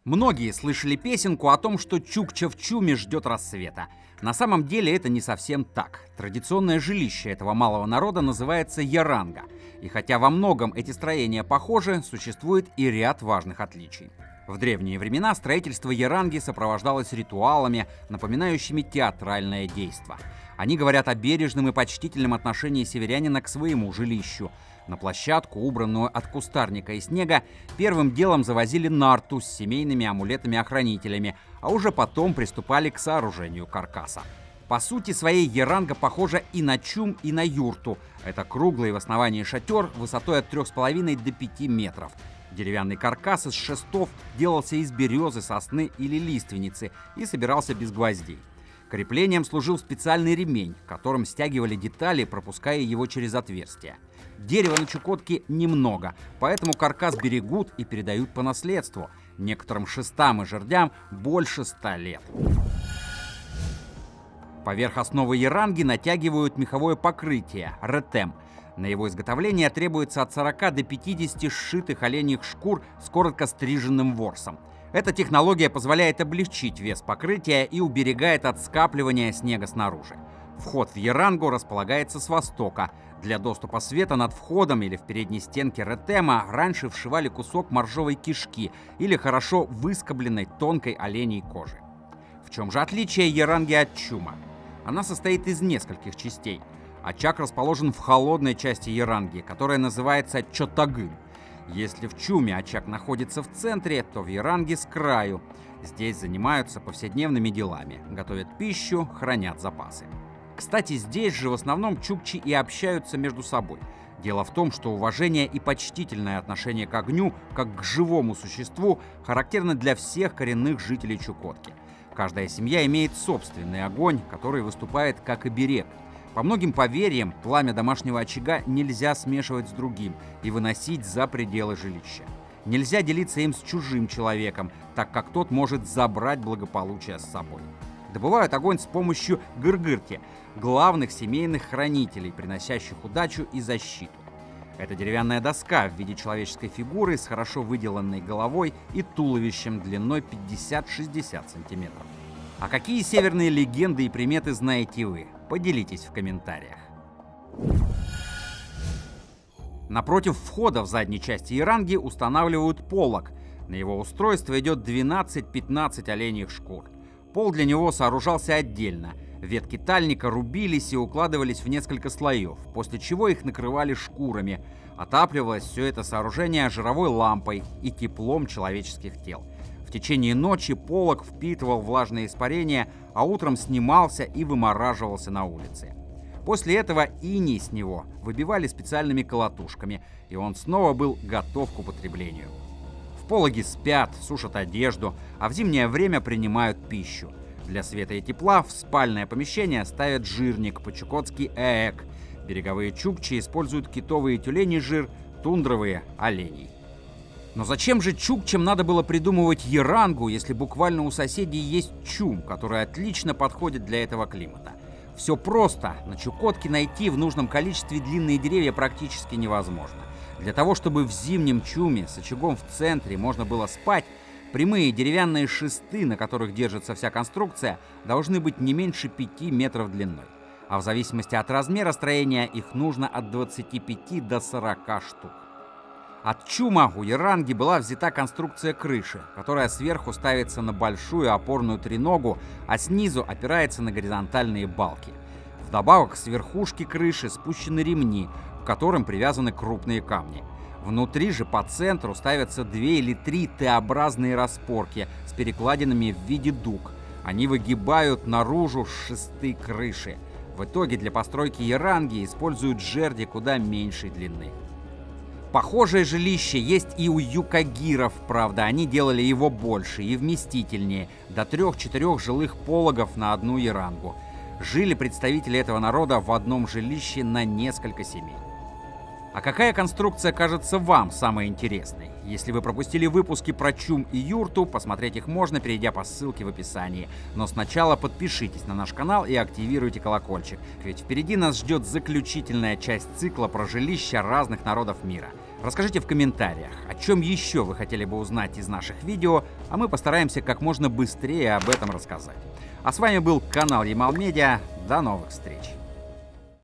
Многие слышали песенку о том, что Чукча в Чуме ждет рассвета. На самом деле это не совсем так. Традиционное жилище этого малого народа называется яранга. И хотя во многом эти строения похожи, существует и ряд важных отличий. В древние времена строительство яранги сопровождалось ритуалами, напоминающими театральное действо. Они говорят о бережном и почтительном отношении северянина к своему жилищу. На площадку, убранную от кустарника и снега, первым делом завозили нарту с семейными амулетами-охранителями, а уже потом приступали к сооружению каркаса. По сути своей яранга похожа и на чум, и на юрту. Это круглый в основании шатер высотой от 3,5 до 5 метров. Деревянный каркас из шестов делался из березы, сосны или лиственницы и собирался без гвоздей. Креплением служил специальный ремень, которым стягивали детали, пропуская его через отверстия. Дерева на Чукотке немного, поэтому каркас берегут и передают по наследству. Некоторым шестам и жердям больше 100 лет. Поверх основы яранги натягивают меховое покрытие – ретем. На его изготовление требуется от 40 до 50 сшитых оленьих шкур с коротко стриженным ворсом. Эта технология позволяет облегчить вес покрытия и уберегает от скапливания снега снаружи. Вход в ярангу располагается с востока. Для доступа света над входом или в передней стенке ретема раньше вшивали кусок моржовой кишки или хорошо выскобленной тонкой оленей кожи. В чем же отличие яранги от чума? Она состоит из нескольких частей. Очаг расположен в холодной части яранги, которая называется чотагын. Если в чуме очаг находится в центре, то в яранге с краю. Здесь занимаются повседневными делами, готовят пищу, хранят запасы. Кстати, здесь же в основном чукчи и общаются между собой. Дело в том, что уважение и почтительное отношение к огню, как к живому существу, характерно для всех коренных жителей Чукотки. Каждая семья имеет собственный огонь, который выступает как оберег. По многим поверьям, пламя домашнего очага нельзя смешивать с другим и выносить за пределы жилища. Нельзя делиться им с чужим человеком, так как тот может забрать благополучие с собой. Добывают огонь с помощью гыргырки, главных семейных хранителей, приносящих удачу и защиту. Это деревянная доска в виде человеческой фигуры с хорошо выделанной головой и туловищем длиной 50-60 сантиметров. А какие северные легенды и приметы знаете вы? Поделитесь в комментариях. Напротив входа в задней части яранги устанавливают полог. На его устройство идет 12-15 оленьих шкур. Пол для него сооружался отдельно. Ветки тальника рубились и укладывались в несколько слоев, после чего их накрывали шкурами. Отапливалось все это сооружение жировой лампой и теплом человеческих тел. В течение ночи полог впитывал влажные испарения, а утром снимался и вымораживался на улице. После этого иней с него выбивали специальными колотушками, и он снова был готов к употреблению. В пологе спят, сушат одежду, а в зимнее время принимают пищу. Для света и тепла в спальное помещение ставят жирник, по-чукотски эек. Береговые чукчи используют китовый и тюленей жир, тундровые – оленей. Но зачем же чукчам надо было придумывать ярангу, если буквально у соседей есть чум, который отлично подходит для этого климата? Все просто. На Чукотке найти в нужном количестве длинные деревья практически невозможно. Для того, чтобы в зимнем чуме с очагом в центре можно было спать, прямые деревянные шесты, на которых держится вся конструкция, должны быть не меньше 5 метров длиной. А в зависимости от размера строения их нужно от 25 до 40 штук. От чума у яранги была взята конструкция крыши, которая сверху ставится на большую опорную треногу, а снизу опирается на горизонтальные балки. Вдобавок с верхушки крыши спущены ремни, к которым привязаны крупные камни. Внутри же по центру ставятся 2 или 3 Т-образные распорки с перекладинами в виде дуг. Они выгибают наружу шесты крыши. В итоге для постройки яранги используют жерди куда меньшей длины. Похожее жилище есть и у юкагиров, правда, они делали его больше и вместительнее, до 3-4 жилых пологов на одну ярангу. Жили представители этого народа в одном жилище на несколько семей. А какая конструкция кажется вам самой интересной? Если вы пропустили выпуски про чум и юрту, посмотреть их можно, перейдя по ссылке в описании. Но сначала подпишитесь на наш канал и активируйте колокольчик, ведь впереди нас ждет заключительная часть цикла про жилища разных народов мира. Расскажите в комментариях, о чем еще вы хотели бы узнать из наших видео, а мы постараемся как можно быстрее об этом рассказать. А с вами был канал Ямал Медиа. До новых встреч!